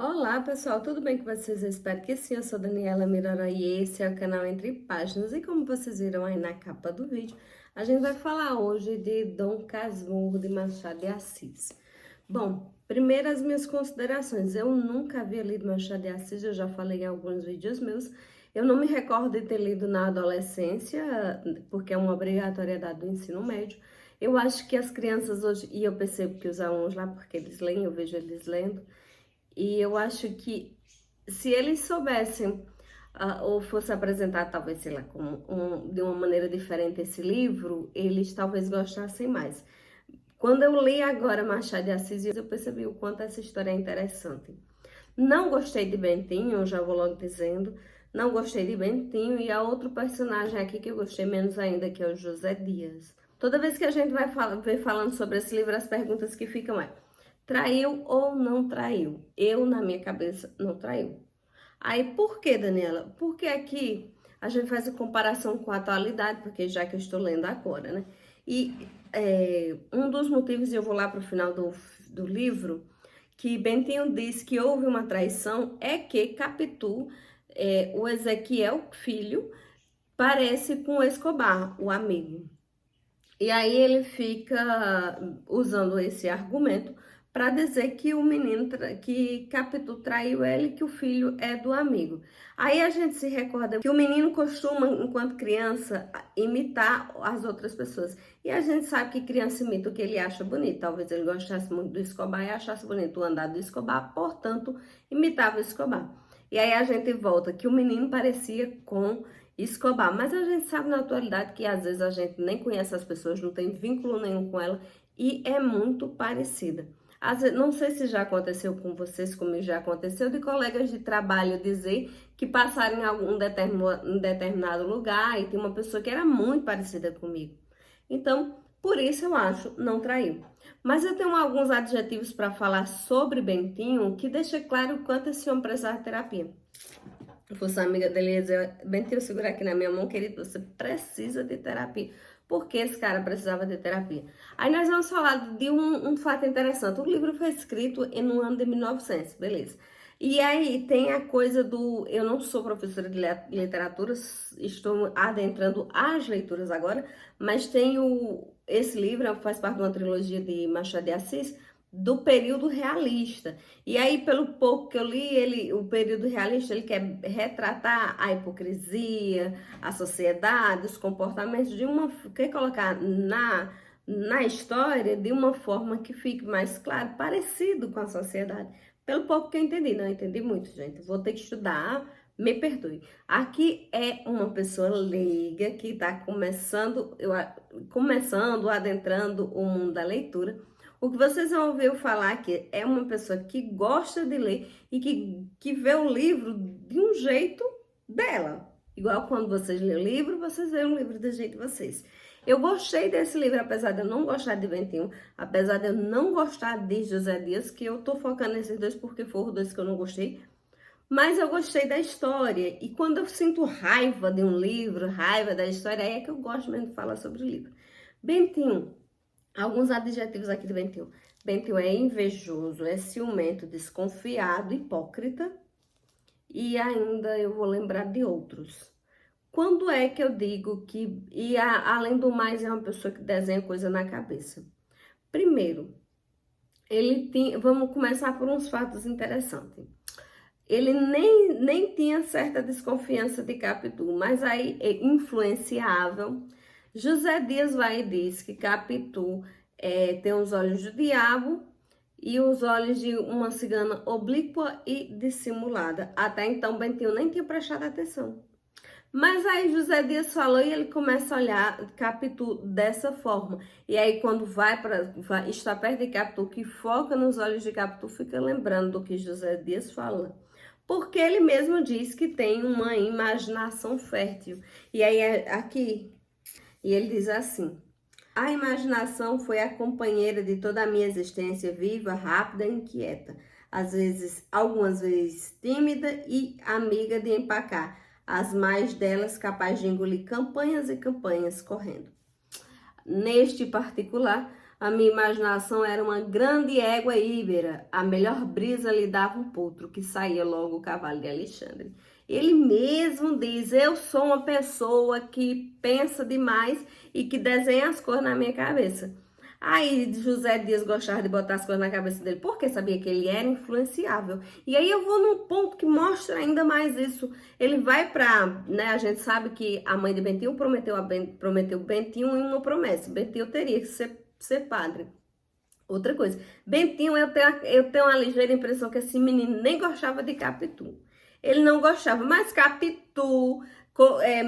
Olá pessoal, tudo bem com vocês? Eu espero que sim, eu sou Daniela Mirora e esse é o canal Entre Páginas. E como vocês viram aí na capa do vídeo, a gente vai falar hoje de Dom Casmurro de Machado de Assis. Bom, primeiro as minhas considerações. Eu nunca havia lido Machado de Assis, eu já falei em alguns vídeos meus. Eu não me recordo de ter lido na adolescência, porque é uma obrigatoriedade do ensino médio. Eu acho que as crianças hoje, e eu percebo que os alunos lá, porque eles leem, eu vejo eles lendo, e eu acho que se eles soubessem, ou fosse apresentado, talvez, sei lá, de uma maneira diferente esse livro, eles talvez gostassem mais. Quando eu li agora Machado de Assis, eu percebi o quanto essa história é interessante. Não gostei de Bentinho, já vou logo dizendo. Não gostei de Bentinho, e há outro personagem aqui que eu gostei menos ainda, que é o José Dias. Toda vez que a gente vai ver falando sobre esse livro, as perguntas que ficam é: traiu ou não traiu? Eu, na minha cabeça, não traiu. Aí, por que, Daniela? Porque aqui a gente faz a comparação com a atualidade, porque já que eu estou lendo agora, né? E um dos motivos, e eu vou lá para o final do livro, que Bentinho diz que houve uma traição, é que Capitu, o Ezequiel, filho, parece com o Escobar, o amigo. E aí ele fica usando esse argumento para dizer que o menino, que Capitu traiu ele, que o filho é do amigo. Aí a gente se recorda que o menino costuma, enquanto criança, imitar as outras pessoas. E a gente sabe que criança imita o que ele acha bonito. Talvez ele gostasse muito do Escobar e achasse bonito o andar do Escobar, portanto, imitava o Escobar. E aí a gente volta que o menino parecia com Escobar, mas a gente sabe na atualidade que às vezes a gente nem conhece as pessoas, não tem vínculo nenhum com ela e é muito parecida. Às vezes, não sei se já aconteceu com vocês, como já aconteceu, de colegas de trabalho dizer que passaram em algum determinado lugar e tem uma pessoa que era muito parecida comigo. Então, por isso eu acho, não traiu. Mas eu tenho alguns adjetivos para falar sobre Bentinho que deixa claro o quanto esse homem precisava de terapia. Se fosse amiga dele, ia dizer: Bentinho, segura aqui na minha mão, querido, você precisa de terapia. Porque esse cara precisava de terapia. Aí nós vamos falar de um fato interessante. O livro foi escrito no ano de 1900, beleza. E aí tem a coisa do... Eu não sou professora de literatura, estou adentrando as leituras agora, mas esse livro faz parte de uma trilogia de Machado de Assis, do período realista. E aí, pelo pouco que eu li, o período realista, ele quer retratar a hipocrisia, a sociedade, os comportamentos quer colocar na história de uma forma que fique mais claro, parecido com a sociedade. Pelo pouco que eu entendi, não entendi muito, gente. Vou ter que estudar, me perdoe. Aqui é uma pessoa leiga que está começando, adentrando o mundo da leitura. O que vocês vão ouvir eu falar aqui é uma pessoa que gosta de ler e que vê o livro de um jeito dela. Igual quando vocês lêem o livro, vocês veem o livro do jeito de vocês. Eu gostei desse livro, apesar de eu não gostar de Bentinho, apesar de eu não gostar de José Dias, que eu tô focando nesses dois porque foram os dois que eu não gostei. Mas eu gostei da história. E quando eu sinto raiva de um livro, raiva da história, aí é que eu gosto mesmo de falar sobre o livro. Bentinho. Alguns adjetivos aqui do Bentinho. Bentinho é invejoso, é ciumento, desconfiado, hipócrita. E ainda eu vou lembrar de outros. Quando é que eu digo que... além do mais, é uma pessoa que desenha coisa na cabeça. Primeiro, ele tinha... Vamos começar por uns fatos interessantes. Ele nem tinha certa desconfiança de Capitu, mas aí é influenciável. José Dias vai e diz que Capitu tem os olhos do diabo e os olhos de uma cigana oblíqua e dissimulada. Até então, Bentinho nem tinha prestado atenção. Mas aí José Dias falou e ele começa a olhar Capitu dessa forma. E aí quando está perto de Capitu, que foca nos olhos de Capitu, fica lembrando do que José Dias fala. Porque ele mesmo diz que tem uma imaginação fértil. E aí aqui, e ele diz assim: a imaginação foi a companheira de toda a minha existência, viva, rápida e inquieta. Às vezes, algumas vezes tímida e amiga de empacar. As mais delas capaz de engolir campanhas e campanhas correndo. Neste particular, A minha imaginação era uma grande égua íbera. A melhor brisa lhe dava um potro, que saía logo o cavalo de Alexandre. Ele mesmo diz, eu sou uma pessoa que pensa demais e que desenha as cores na minha cabeça. Aí José Dias gostava de botar as coisas na cabeça dele, porque sabia que ele era influenciável. E aí eu vou num ponto que mostra ainda mais isso. Ele vai para, né, a gente sabe que a mãe de Bentinho prometeu Bentinho em uma promessa. Bentinho teria que ser padre. Outra coisa, Bentinho, eu tenho uma ligeira impressão que esse menino nem gostava de Capitu. Ele não gostava, mas Capitu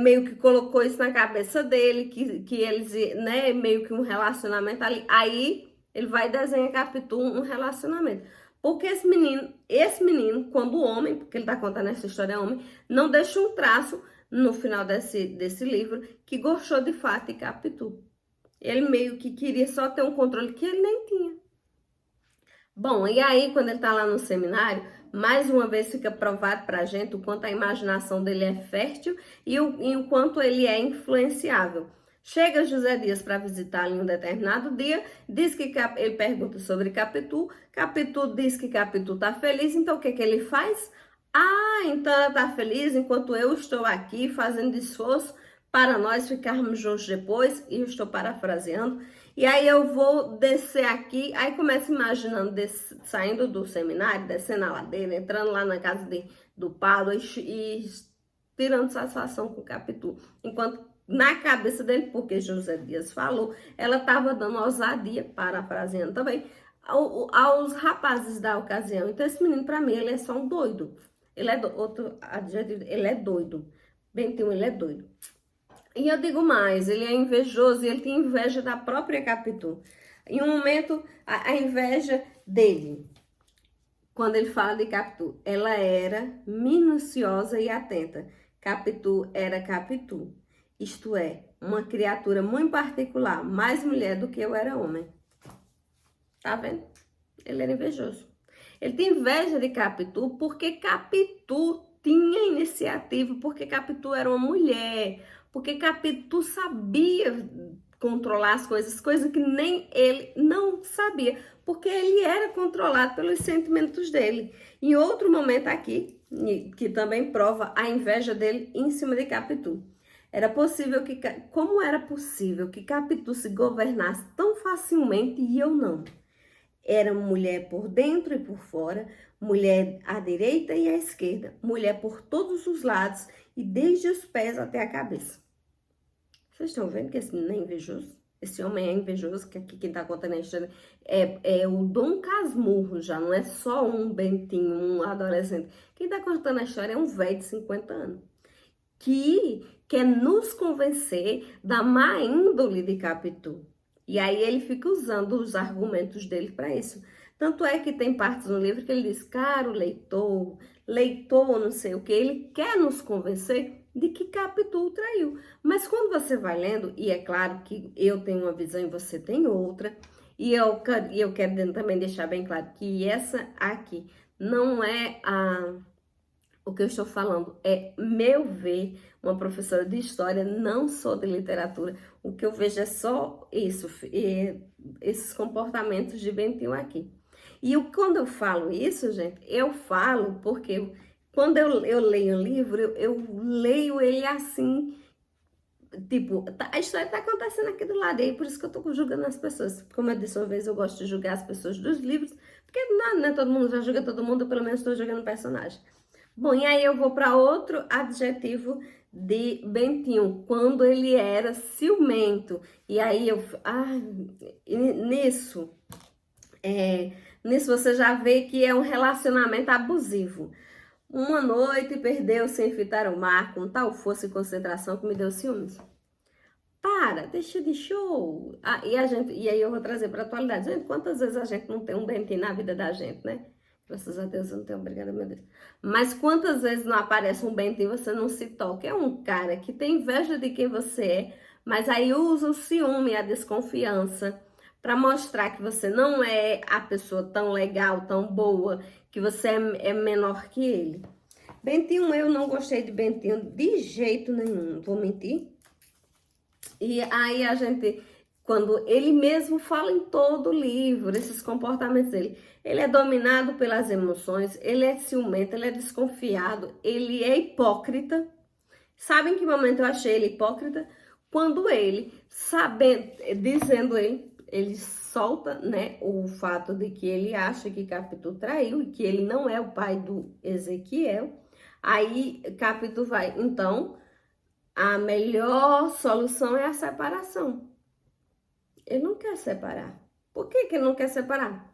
meio que colocou isso na cabeça dele, que eles, né, meio que um relacionamento ali. Aí ele vai desenhar Capitu um relacionamento. Porque esse menino, quando homem, porque ele tá contando essa história homem, não deixa um traço no final desse livro que gostou de fato de Capitu. Ele meio que queria só ter um controle que ele nem tinha. Bom, e aí quando ele tá lá no seminário, mais uma vez fica provado pra gente o quanto a imaginação dele é fértil e o quanto ele é influenciável. Chega José Dias para visitá-lo em um determinado dia, diz que ele pergunta sobre Capitu, Capitu diz que Capitu tá feliz, então o que que ele faz? Ah, então ela tá feliz enquanto eu estou aqui fazendo esforço para nós ficarmos juntos depois, e eu estou parafraseando. E aí eu vou descer aqui, aí começo imaginando saindo do seminário, descendo a ladeira, entrando lá na casa do Paulo e tirando satisfação com o Capitu. Enquanto na cabeça dele, porque José Dias falou, ela estava dando ousadia, parafraseando também, aos rapazes da ocasião. Então esse menino, para mim, ele é só um doido. Outro adjetivo, ele é doido. Bentinho, ele é doido. E eu digo mais, ele é invejoso e ele tem inveja da própria Capitu. Em um momento, a inveja dele, quando ele fala de Capitu, ela era minuciosa e atenta. Capitu era Capitu, isto é, uma criatura muito particular, mais mulher do que eu era homem. Tá vendo? Ele era invejoso. Ele tem inveja de Capitu porque Capitu tinha iniciativa, porque Capitu era uma mulher, porque Capitu sabia controlar as coisas que nem ele não sabia, porque ele era controlado pelos sentimentos dele. Em outro momento aqui, que também prova a inveja dele em cima de Capitu. Como era possível que Capitu se governasse tão facilmente e eu não? Era mulher por dentro e por fora, mulher à direita e à esquerda, mulher por todos os lados e desde os pés até a cabeça. Vocês estão vendo que esse menino é invejoso? Esse homem é invejoso, que aqui quem tá contando a história é o Dom Casmurro, já não é só um Bentinho, um adolescente. Quem tá contando a história é um velho de 50 anos, que quer nos convencer da má índole de Capitu. E aí ele fica usando os argumentos dele para isso. Tanto é que tem partes no livro que ele diz, caro leitor, não sei o que, ele quer nos convencer de que Capitu o traiu. Mas quando você vai lendo, e é claro que eu tenho uma visão e você tem outra, e eu quero também deixar bem claro que essa aqui não é o que eu estou falando, é meu ver, uma professora de história, não sou de literatura. O que eu vejo é só isso, esses comportamentos de Bentinho aqui. E quando eu falo isso, gente, eu falo porque quando eu leio o livro, eu leio ele assim, tipo, a história está acontecendo aqui do lado, e aí por isso que eu estou julgando as pessoas. Como eu disse uma vez, eu gosto de julgar as pessoas dos livros, porque não é todo mundo já julga todo mundo, eu pelo menos estou julgando o personagem. Bom, e aí eu vou para outro adjetivo de Bentinho, quando ele era ciumento. E aí nisso você já vê que é um relacionamento abusivo. Uma noite perdeu sem fitar o mar, com tal força e concentração que me deu ciúmes. Para, deixa de show. E aí eu vou trazer para a atualidade. Gente, quantas vezes a gente não tem um Bentinho na vida da gente, né? Graças a Deus eu não tenho, obrigada, meu Deus. Mas quantas vezes não aparece um Bentinho e você não se toca? É um cara que tem inveja de quem você é, mas aí usa o ciúme e a desconfiança para mostrar que você não é a pessoa tão legal, tão boa, que você é menor que ele. Bentinho, eu não gostei de Bentinho de jeito nenhum, vou mentir. E aí quando ele mesmo fala em todo o livro, esses comportamentos dele. Ele é dominado pelas emoções, ele é ciumento, ele é desconfiado, ele é hipócrita. Sabe em que momento eu achei ele hipócrita? Quando ele, sabendo, dizendo ele solta, né, o fato de que ele acha que Capitu traiu e que ele não é o pai do Ezequiel. Aí Capitu vai, então, a melhor solução é a separação. Ele não quer separar. Por que ele não quer separar?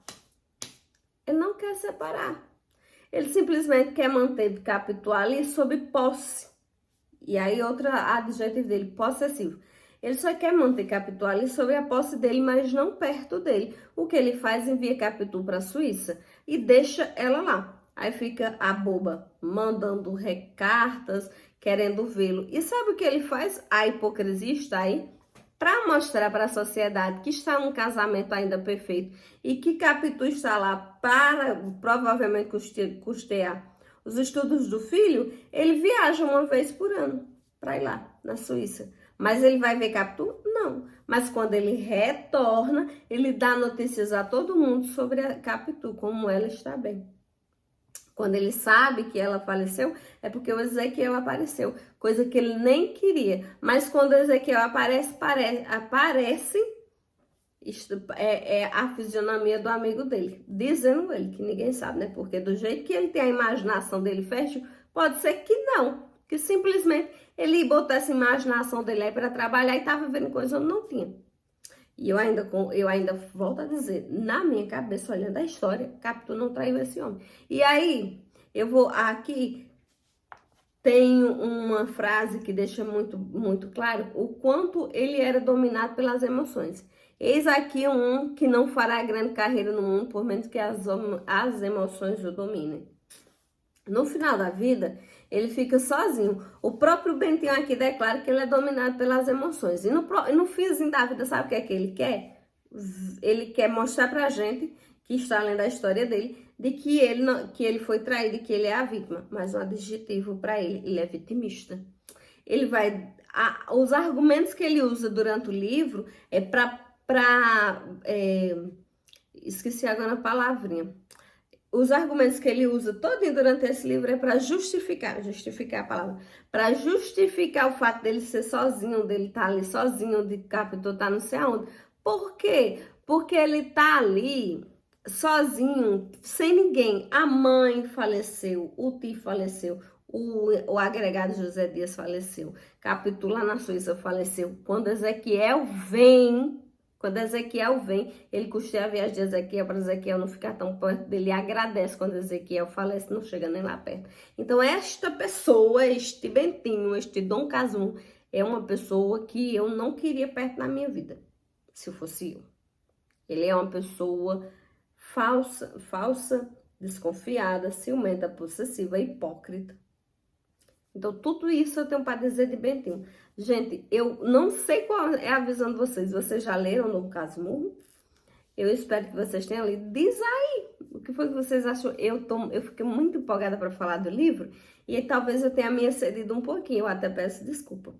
Ele não quer separar. Ele simplesmente quer manter Capitu ali sob posse. E aí outro adjetivo dele, possessivo. Ele só quer manter Capitu ali sob a posse dele, mas não perto dele. O que ele faz? Envia Capitu para a Suíça e deixa ela lá. Aí fica a boba mandando cartas, querendo vê-lo. E sabe o que ele faz? A hipocrisia está aí para mostrar para a sociedade que está num casamento ainda perfeito e que Capitu está lá para provavelmente custear os estudos do filho. Ele viaja uma vez por ano para ir lá na Suíça. Mas ele vai ver Capitu? Não. Mas quando ele retorna, ele dá notícias a todo mundo sobre a Capitu, como ela está bem. Quando ele sabe que ela faleceu, é porque o Ezequiel apareceu, coisa que ele nem queria. Mas quando o Ezequiel aparece a fisionomia do amigo dele, dizendo ele, que ninguém sabe, né? Porque do jeito que ele tem a imaginação dele fértil, pode ser que não, que simplesmente ele botou essa imaginação dele aí para trabalhar e estava vendo coisa onde não tinha. E eu ainda volto a dizer, na minha cabeça, olhando a história, Capitu não traiu esse homem. E aí, eu vou aqui, tenho uma frase que deixa muito claro o quanto ele era dominado pelas emoções. Eis aqui um que não fará grande carreira no mundo, por menos que as emoções o dominem. No final da vida, ele fica sozinho. O próprio Bentinho aqui declara que ele é dominado pelas emoções. E no finzinho da vida, sabe o que é que ele quer? Ele quer mostrar pra gente, que está além da história dele, de que ele foi traído e que ele é a vítima. Mas um adjetivo para ele é vitimista. Ele vai... os argumentos que ele usa durante o livro é esqueci agora a palavrinha. Os argumentos que ele usa todo durante esse livro é para justificar a palavra, para justificar o fato dele ser sozinho, dele estar ali sozinho, de Capitu estar não sei aonde. Por quê? Porque ele está ali sozinho, sem ninguém. A mãe faleceu, o tio faleceu, o agregado José Dias faleceu, Capitu lá na Suíça faleceu. Quando Ezequiel vem, ele custeia a viagem de Ezequiel para Ezequiel não ficar tão perto dele e agradece quando Ezequiel falece, não chega nem lá perto. Então, esta pessoa, este Bentinho, este Dom Casmurro, é uma pessoa que eu não queria perto na minha vida, se eu fosse eu. Ele é uma pessoa falsa, desconfiada, ciumenta, possessiva, hipócrita. Então, tudo isso eu tenho para dizer de Bentinho. Gente, eu não sei qual é a visão de vocês. Vocês já leram Dom Casmurro? Eu espero que vocês tenham lido. Diz aí o que foi que vocês acham. Eu fiquei muito empolgada para falar do livro e talvez eu tenha me excedido um pouquinho. Eu até peço desculpa.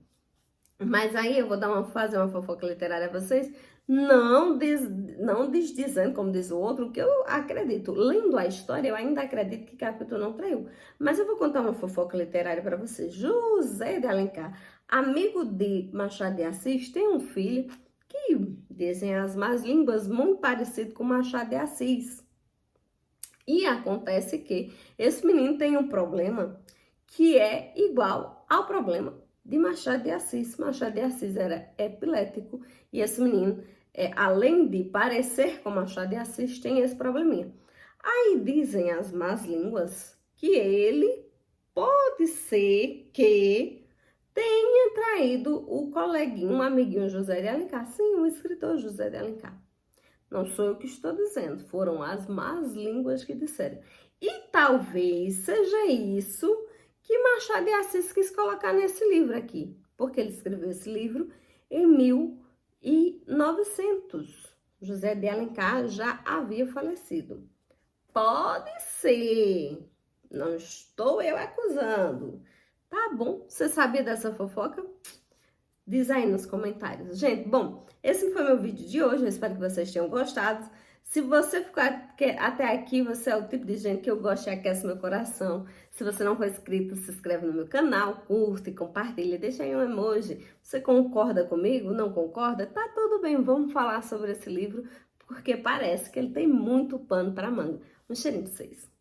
Mas aí eu vou fazer uma fofoca literária a vocês, não desdizendo, como diz o outro, que eu acredito. Lendo a história, eu ainda acredito que Capitu não traiu. Mas eu vou contar uma fofoca literária para vocês. José de Alencar, amigo de Machado de Assis, tem um filho que dizem as más línguas muito parecido com Machado de Assis. E acontece que esse menino tem um problema que é igual ao problema de Machado de Assis. Machado de Assis era epilético e esse menino, além de parecer com Machado de Assis, tem esse probleminha. Aí dizem as más línguas que ele pode ser que tenha traído o coleguinho, um amiguinho José de Alencar. Sim, o escritor José de Alencar. Não sou eu que estou dizendo, foram as más línguas que disseram. E talvez seja isso que Machado de Assis quis colocar nesse livro aqui, porque ele escreveu esse livro em 1900. José de Alencar já havia falecido. Pode ser, não estou eu acusando. Tá bom, você sabia dessa fofoca? Diz aí nos comentários. Gente, bom, esse foi meu vídeo de hoje, eu espero que vocês tenham gostado. Se você ficar até aqui, você é o tipo de gente que eu gosto e aquece meu coração. Se você não for inscrito, se inscreve no meu canal, curte, compartilha, deixa aí um emoji. Você concorda comigo? Não concorda? Tá tudo bem, vamos falar sobre esse livro, porque parece que ele tem muito pano para manga. Um cheirinho de vocês.